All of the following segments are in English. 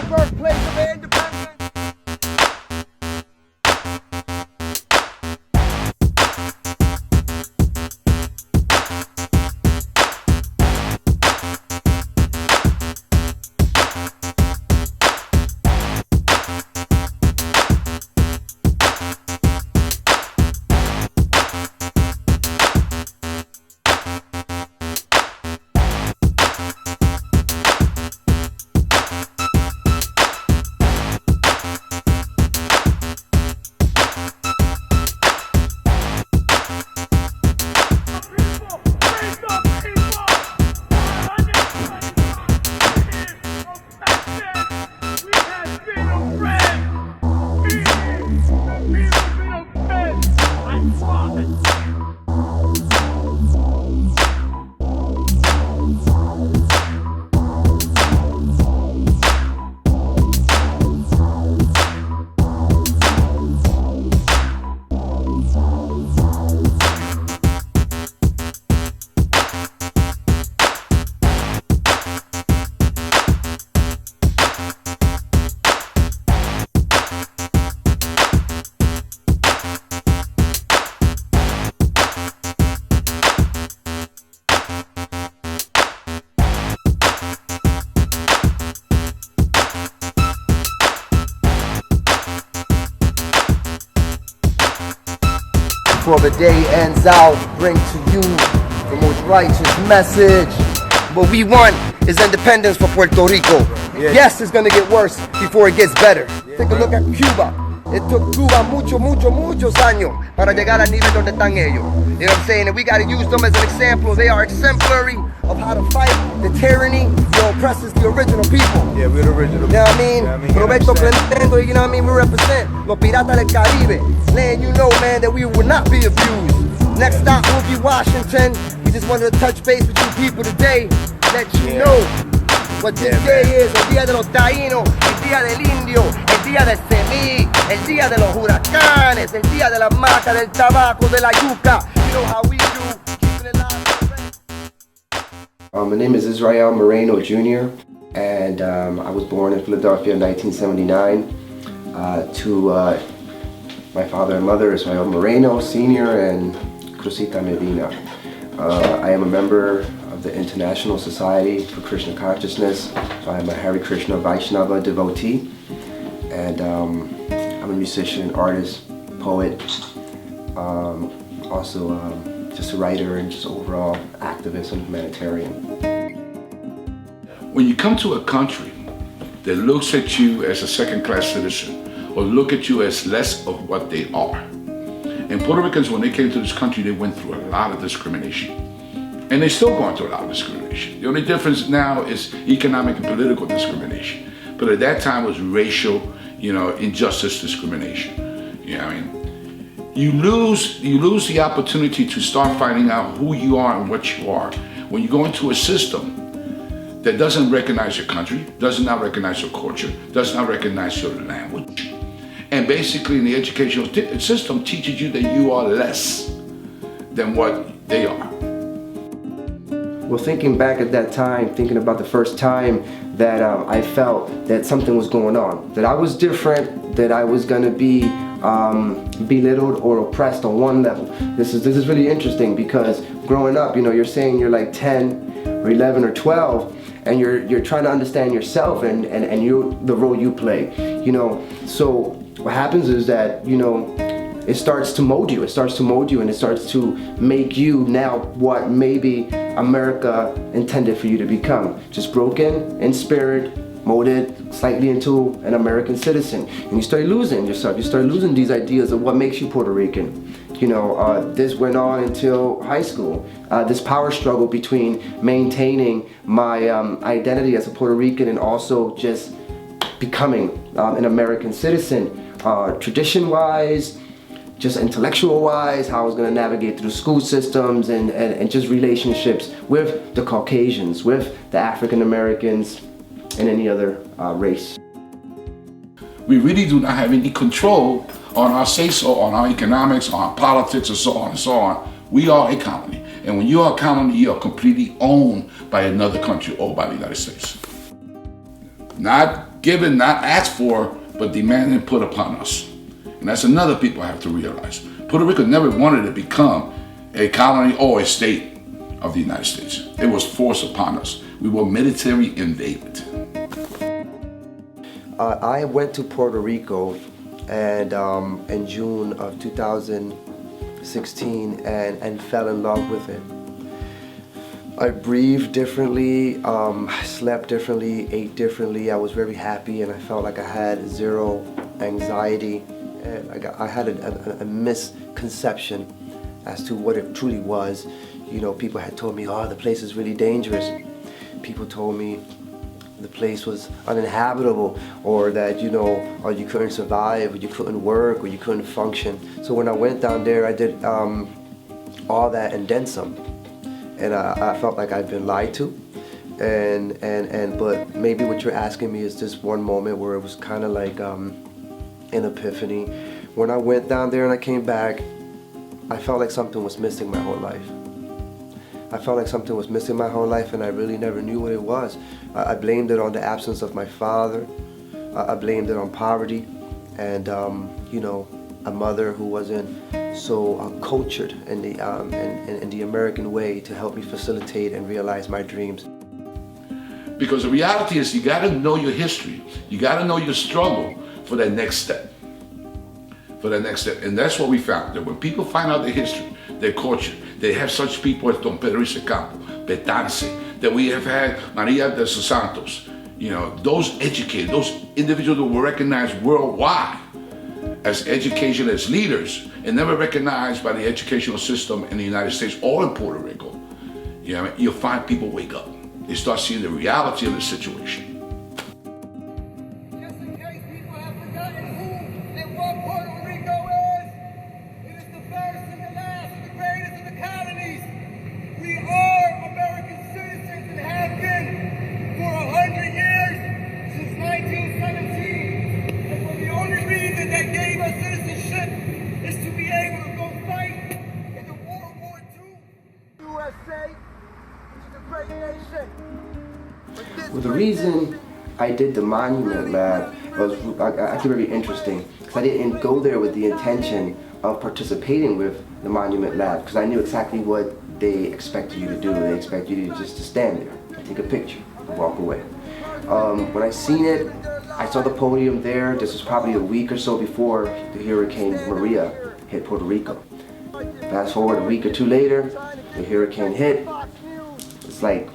the birthplace of independence. Before the day ends out, bring to you the most righteous message. What we want is independence for Puerto Rico. Yeah. Yes, it's gonna get worse before it gets better. Take a look at Cuba. It took Cuba muchos años para llegar al nivel donde están ellos. You know what I'm saying? And we gotta use them as an example. They are exemplary of how to fight the tyranny that oppresses the original people. Yeah, we're the original. You know what I mean? Roberto Clemente, you know what I mean? We represent Los Piratas del Caribe. Letting you know, man, that we will not be abused. Next stop will be Washington. We just wanted to touch base with you people today. Let you know what this day is. El día de los taínos, el día del indio, el día del semí, el día de los huracanes, el día de la maca, del tabaco, de la yuca. You know how we do, keeping it live. My name is Israel Moreno Jr. and I was born in Philadelphia in 1979 to my father and mother, Israel Moreno Sr. and Cruzita Medina. I am a member of the International Society for Krishna Consciousness, so I am a Hare Krishna Vaishnava devotee, and I'm a musician, artist, poet, also just a writer and just overall activist and humanitarian. When you come to a country that looks at you as a second-class citizen or look at you as less of what they are. And Puerto Ricans, when they came to this country, they went through a lot of discrimination. And they're still going through a lot of discrimination. The only difference now is economic and political discrimination. But at that time it was racial, injustice discrimination. You know what I mean? You lose the opportunity to start finding out who you are and what you are when you go into a system that doesn't recognize your country, does not recognize your culture, does not recognize your language. And basically in the educational system teaches you that you are less than what they are. Well, thinking back at that time, thinking about the first time that I felt that something was going on, that I was different, that I was gonna be belittled or oppressed on one level. This is really interesting because growing up, you're saying you're like 10 or 11 or 12, and you're trying to understand yourself and the role you play. So what happens is that it starts to mold you. It starts to mold you, and it starts to make you now what maybe America intended for you to become. Just broken in spirit, molded slightly into an American citizen. And you start losing yourself. You start losing these ideas of what makes you Puerto Rican. This went on until high school. This power struggle between maintaining my identity as a Puerto Rican and also just becoming an American citizen. Tradition-wise, just intellectual-wise, how I was going to navigate through school systems and just relationships with the Caucasians, with the African Americans, and any other race. We really do not have any control on our say-so, on our economics, on our politics, and so on and so on. We are a colony. And when you are a colony, you are completely owned by another country or by the United States. Not given, not asked for, but demanded and put upon us. And that's another people have to realize. Puerto Rico never wanted to become a colony or a state of the United States. It was forced upon us. We were military invaded. I went to Puerto Rico and in June of 2016 and fell in love with it. I breathed differently, slept differently, ate differently. I was very happy and I felt like I had zero anxiety. And I had a misconception as to what it truly was. You know, people had told me, oh, the place is really dangerous. People told me the place was uninhabitable, or that, you know, or you couldn't survive, or you couldn't work, or you couldn't function. So when I went down there, I did all that and then some. And I felt like I'd been lied to. But maybe what you're asking me is this one moment where it was kind of like an epiphany. When I went down there and I came back, I felt like something was missing my whole life. I felt like something was missing my whole life, and I really never knew what it was. I blamed it on the absence of my father. I blamed it on poverty, and you know, a mother who wasn't so cultured in the American way to help me facilitate and realize my dreams. Because the reality is, you got to know your history. You got to know your struggle for that next step. For that next step, and that's what we found. That when people find out their history, their culture, they have such people as Don Pedro Campo, Betance, that we have had Maria de Los Santos, you know, those educated, those individuals that were recognized worldwide as education, as leaders, and never recognized by the educational system in the United States or in Puerto Rico. You know, you'll find people wake up. They start seeing the reality of the situation. Well, the reason I did the Monument Lab was actually very interesting, because I didn't go there with the intention of participating with the Monument Lab, because I knew exactly what they expected you to do. They expect you to just stand there, take a picture, and walk away. When I seen it, I saw the podium there. This was probably a week or so before the Hurricane Maria hit Puerto Rico. Fast forward a week or two later, the hurricane hit. It's like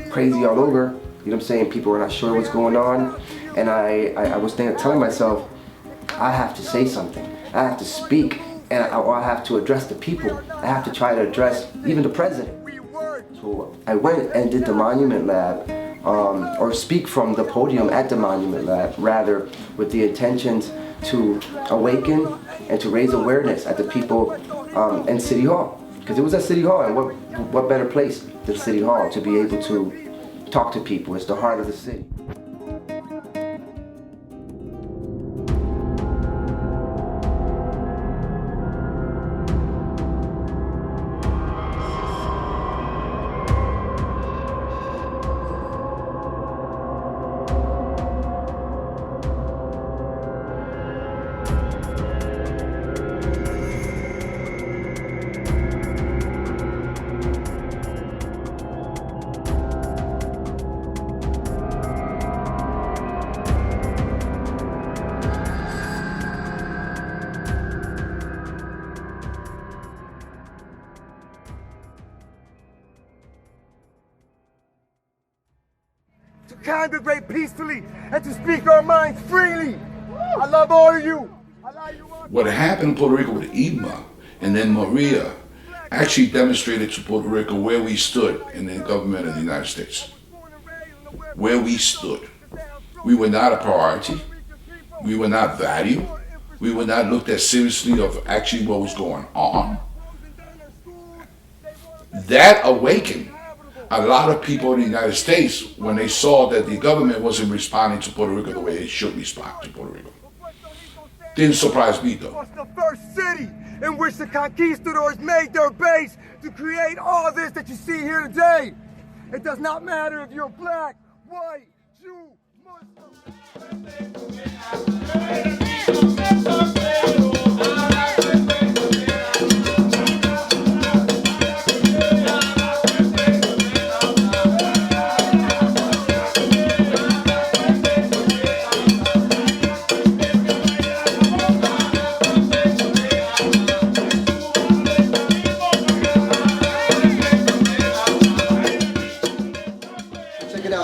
crazy all over. You know what I'm saying? People were not sure what's going on. And I was telling myself, I have to say something. I have to speak, and I have to address the people. I have to try to address even the president. So I went and did the Monument Lab, or speak from the podium at the Monument Lab, rather, with the intentions to awaken and to raise awareness at the people in City Hall. Because it was at City Hall, and what better place than City Hall to be able to talk to people. It's the heart of the city. To congregate peacefully and to speak our minds freely. I love all of you. What happened in Puerto Rico with Irma and then Maria actually demonstrated to Puerto Rico where we stood in the government of the United States. Where we stood. We were not a priority. We were not valued. We were not looked at seriously of actually what was going on. That awakened a lot of people in the United States when they saw that the government wasn't responding to Puerto Rico the way it should respond to Puerto Rico. Didn't surprise me though. It's the first city in which the conquistadors made their base to create all this that you see here today. It does not matter if you're black, white, Jew, Muslim.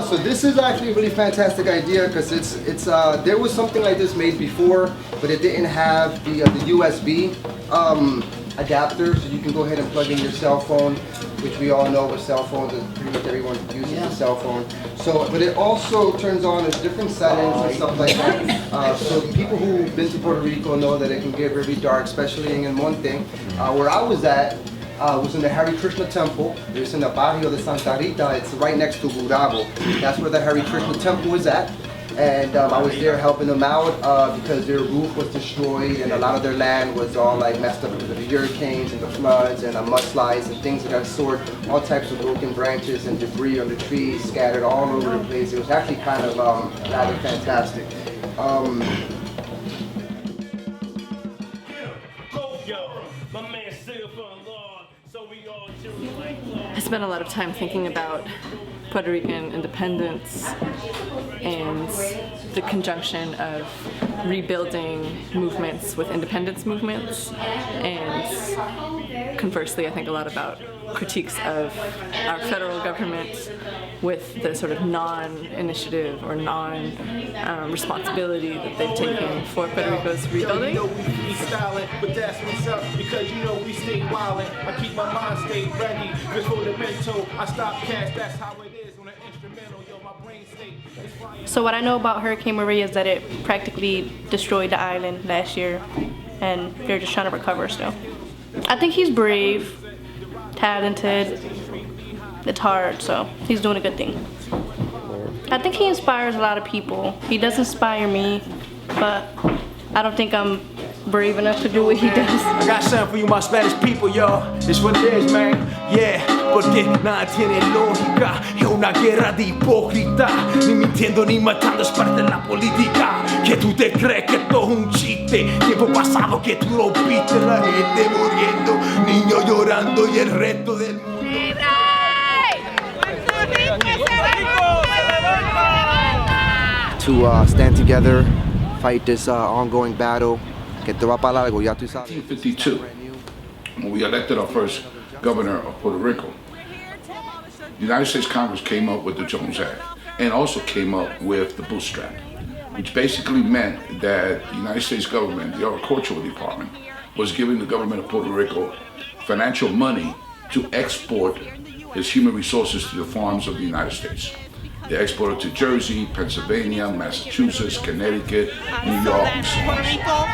So this is actually a really fantastic idea because there was something like this made before, but it didn't have the USB adapter, so you can go ahead and plug in your cell phone, which we all know with cell phones, pretty much everyone uses a cell phone. So, but it also turns on as different settings and stuff like that. So people who've been to Puerto Rico know that it can get very dark, especially in El Monte. Where I was at, was in the Hare Krishna temple. It's in the barrio de Santa Rita. It's right next to Gurabo. That's where the Hare Krishna temple is at. And I was there helping them out because their roof was destroyed and a lot of their land was all like messed up because of the hurricanes and the floods and mudslides and things of that sort. All types of broken branches and debris on the trees scattered all over the place. It was actually kind of rather fantastic. I spent a lot of time thinking about Puerto Rican independence and the conjunction of rebuilding movements with independence movements, and conversely I think a lot about critiques of our federal government with the sort of non-initiative or non-responsibility that they've taken for Puerto Rico's rebuilding. But that's what's up, because you know we stay wildin'. I keep my mind stay ready before the mental. I stop cash, that's how it is on an instrumental. Yo, my brain state is flying. So what I know about Hurricane Maria is that it practically destroyed the island last year, and they're just trying to recover still. I think he's brave, talented. It's hard, so he's doing a good thing. I think he inspires a lot of people. He does inspire me, but I don't think I'm brave enough to do what he does. I got something for you, my Spanish people, yo. It's what it is, man. Yeah, porque nada tiene lógica. Es una guerra de hipócrita. Ni mintiendo ni matando es parte de la política. Que tú te crees que todo es un chiste. Tiempo pasado que tú lo viste. La gente muriendo, niños llorando y el resto del mundo. To stand together, fight this ongoing battle. Que te va para largo, ya tú sabes. 1952, when we elected our first governor of Puerto Rico, the United States Congress came up with the Jones Act and also came up with the bootstrap, which basically meant that the United States government, the agricultural department, was giving the government of Puerto Rico financial money to export its human resources to the farms of the United States. They exported to Jersey, Pennsylvania, Massachusetts, Connecticut, New York, and so on. Puerto Rico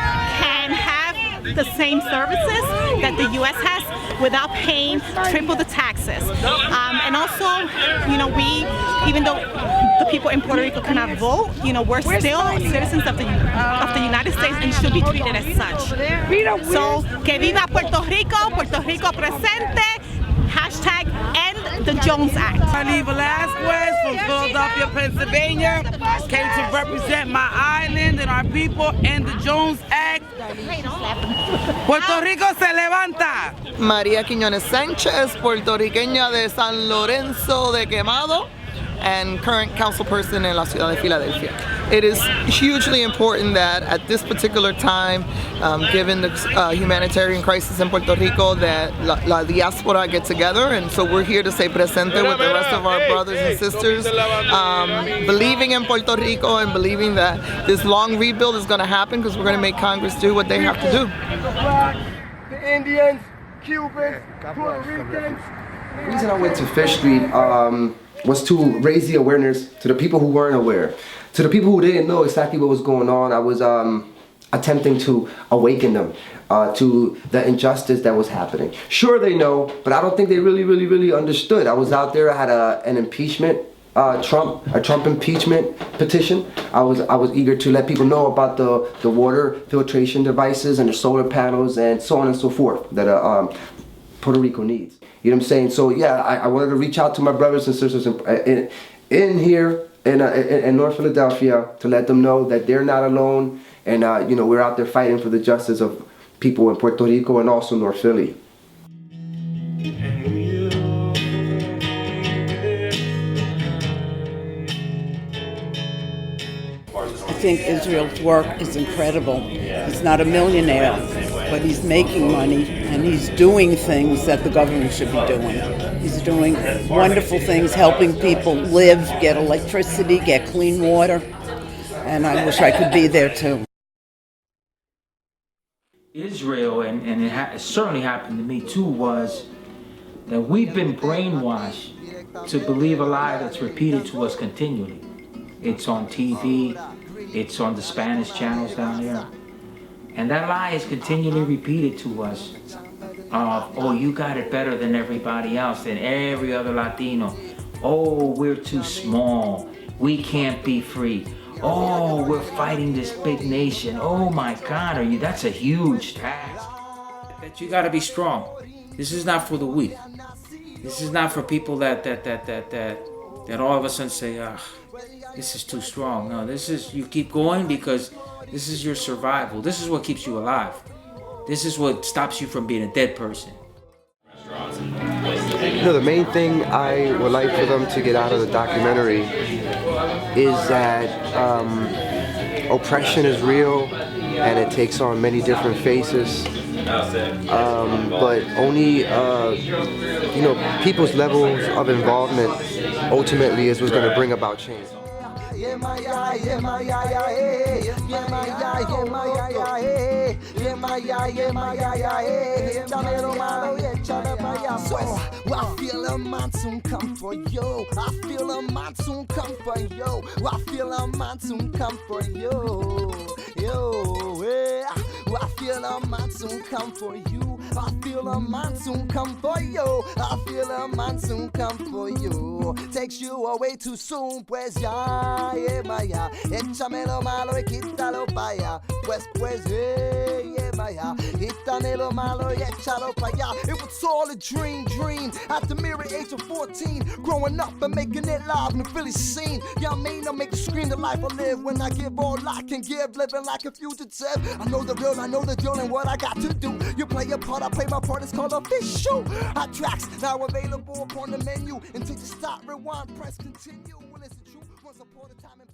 can have the same services that the U.S. has without paying triple the taxes. And also, you know, even though the people in Puerto Rico cannot vote, you know, we're still citizens of the United States and should be treated as such. So, que viva Puerto Rico, Puerto Rico presente. Hashtag end the Jones Act. Marley Velasquez from Philadelphia, Pennsylvania, came to represent my island and our people and the Jones Act. Puerto Rico se levanta. María Quiñones Sánchez, puertorriqueña de San Lorenzo de Quemado, and current councilperson in la ciudad de Filadelfia. It is hugely important that at this particular time, given the humanitarian crisis in Puerto Rico, that la diaspora get together, and so we're here to stay presente with the rest of our brothers and sisters, believing in Puerto Rico and believing that this long rebuild is going to happen because we're going to make Congress do what they have to do. The Indians, Cubans, Puerto Ricans. The reason I went to Fish Street was to raise the awareness to the people who weren't aware. To the people who didn't know exactly what was going on, I was attempting to awaken them to the injustice that was happening. Sure, they know, but I don't think they really understood. I was out there, I had an impeachment, Trump impeachment petition. I was eager to let people know about the water filtration devices and the solar panels and so on and so forth that Puerto Rico needs. You know what I'm saying? So yeah, I wanted to reach out to my brothers and sisters in here in North Philadelphia to let them know that they're not alone, and you know, we're out there fighting for the justice of people in Puerto Rico and also North Philly. I think Israel's work is incredible. He's not a millionaire, but he's making money and he's doing things that the government should be doing. He's doing wonderful things, helping people live, get electricity, get clean water, and I wish I could be there too. Israel, and it certainly happened to me too, was that we've been brainwashed to believe a lie that's repeated to us continually. It's on TV, it's on the Spanish channels down there. And that lie is continually repeated to us. Oh, you got it better than everybody else, than every other Latino. Oh, we're too small. We can't be free. Oh, we're fighting this big nation. Oh my God, that's a huge task. That you gotta be strong. This is not for the weak. This is not for people that all of a sudden say, this is too strong. No, this is, you keep going because this is your survival. This is what keeps you alive. This is what stops you from being a dead person. You know, the main thing I would like for them to get out of the documentary is that oppression is real and it takes on many different faces. But only, you know, people's levels of involvement ultimately is what's going to bring about change. So I feel a monsoon come for you. I feel a monsoon come for you. I feel a monsoon come for you. I feel a monsoon come for you. I feel a monsoon come for you. I feel a monsoon come for you. Takes you away too soon, pues ya, maya. Échame lo malo y quítalo pa' allá. Pues, maya. Quítame lo malo y échalo pa' allá. It was all a dream. At the mere age of 14, growing up and making it live in the Philly scene. Yeah, I mean, I make you scream the life I live when I give all I can give, living like a fugitive. I know the real, I know the deal, and what I got to do. You play your part, I play my part. It's called official. Hot tracks now available upon the menu. Until you stop, rewind, press continue. Well, it's the truth. Once upon a time in